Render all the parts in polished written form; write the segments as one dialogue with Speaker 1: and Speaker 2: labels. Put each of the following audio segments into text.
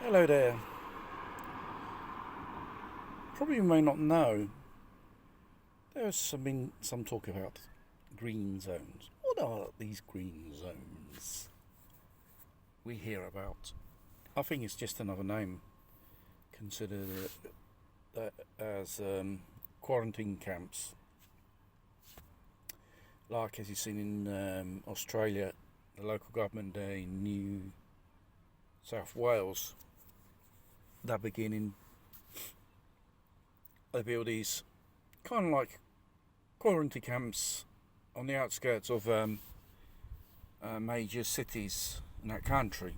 Speaker 1: Hello there. Probably you may not know, there's been some talk about green zones. What are these green zones we hear about? I think it's just another name. Consider that as quarantine camps. Like as you've seen in Australia, the local government in New South Wales, they're beginning they build these kind of like quarantine camps on the outskirts of major cities in that country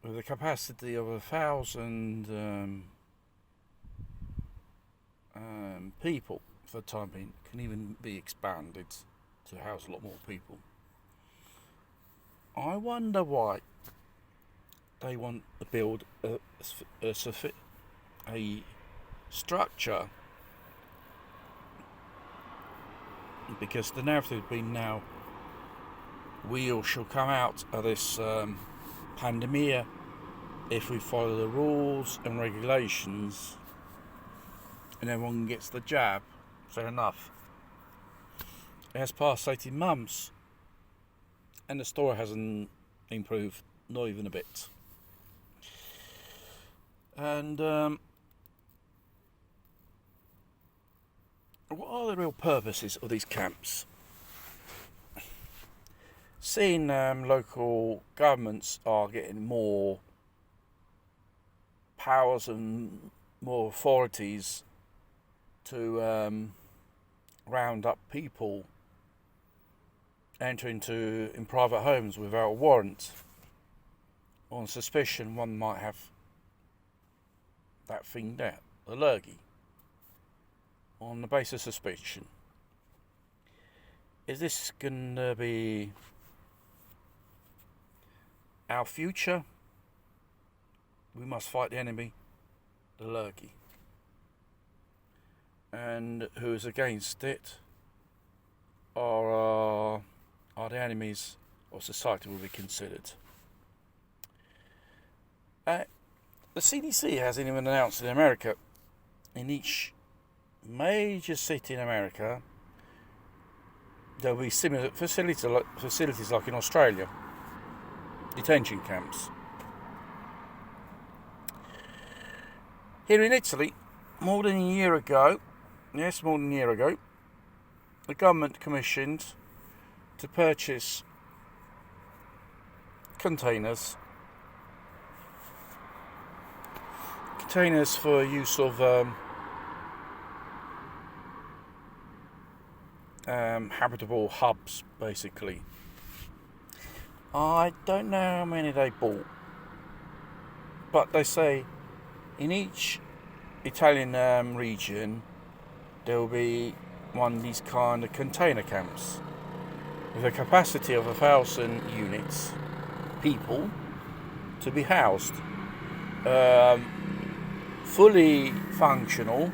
Speaker 1: with a capacity of 1,000 people for the time being. Can even be expanded to house a lot more people. I wonder why they want to build a structure, because the narrative has been now we all shall come out of this pandemic if we follow the rules and regulations and everyone gets the jab. Fair enough. It has passed 18 months and the story hasn't improved, not even a bit. And what are the real purposes of these camps? Seeing local governments are getting more powers and more authorities to round up people entering in private homes without a warrant, on suspicion one might have that thing there, the lurgy, on the basis of suspicion. Is this going to be our future? We must fight the enemy, the lurgy. And who is against it are the enemies of society will be considered. The CDC hasn't even announced in America, in each major city in America, there will be similar facilities like in Australia, detention camps. Here in Italy, more than a year ago, the government commissioned to purchase containers for use of habitable hubs, basically. I don't know how many they bought, but they say in each Italian region there will be one of these kind of container camps with a capacity of 1,000 units, people to be housed. Fully functional,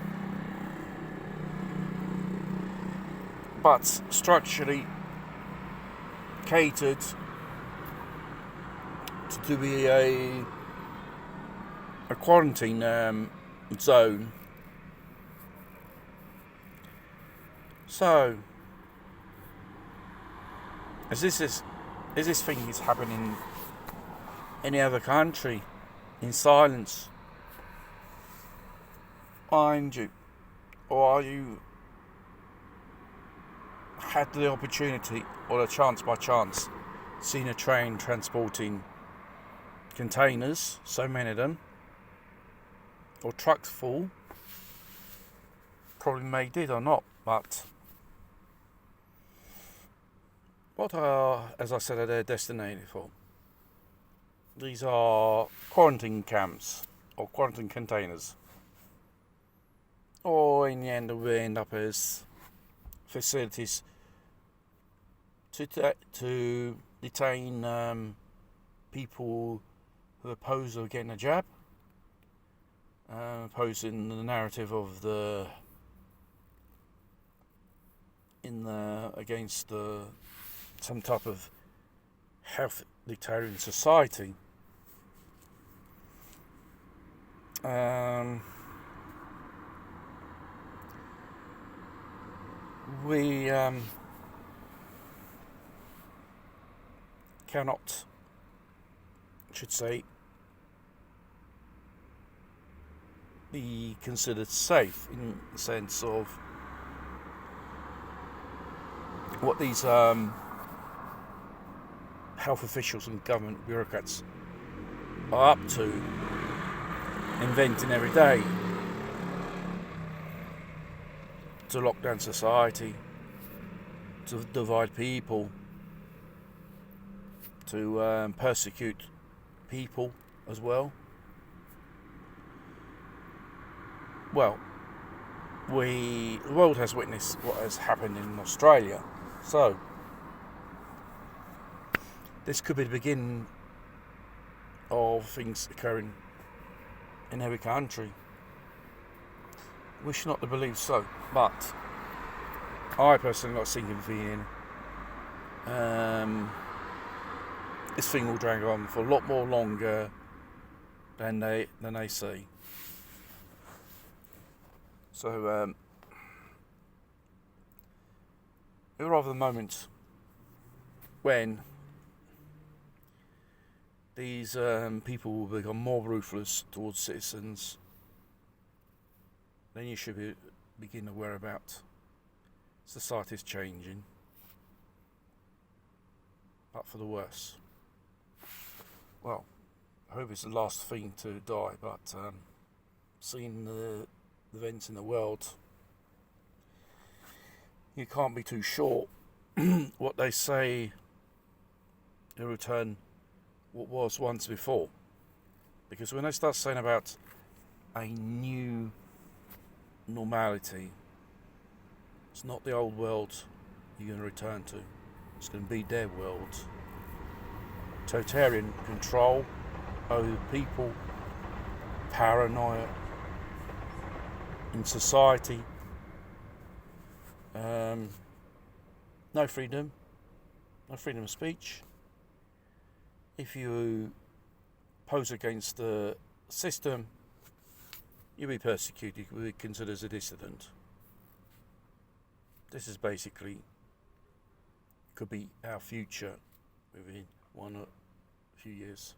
Speaker 1: but structurally catered to be a quarantine zone. So, is this thing is happening in any other country in silence? Mind you, or are you had the opportunity or a chance by chance seen a train transporting containers, so many of them, or trucks full? Probably may did or not, but what are, as I said, are they destinated for? These are quarantine camps or quarantine containers. Or in the end will end up as facilities to detain people who oppose or getting a jab, opposing the narrative of against some type of health dictatorial society. We cannot, I should say, be considered safe in the sense of what these health officials and government bureaucrats are up to, inventing every day to lock down society, to divide people, to persecute people as well. Well, the world has witnessed what has happened in Australia, so this could be the beginning of things occurring in every country. Wish not to believe so, but I personally not seeing being this thing will drag on for a lot more longer than they say. So it will arrive the moment when these people will become more ruthless towards citizens. Then you should begin to worry about society's changing, but for the worse. Well, I hope it's the last thing to die, but seeing the events in the world, you can't be too sure what they say will return what was once before. Because when they start saying about a new normality, it's not the old world you're going to return to. It's going to be their world. Totalitarian control over people, paranoia in society, no freedom of speech. If you pose against the system, you'll be persecuted, you'll be considered as a dissident. This is basically, could be our future within one or few years.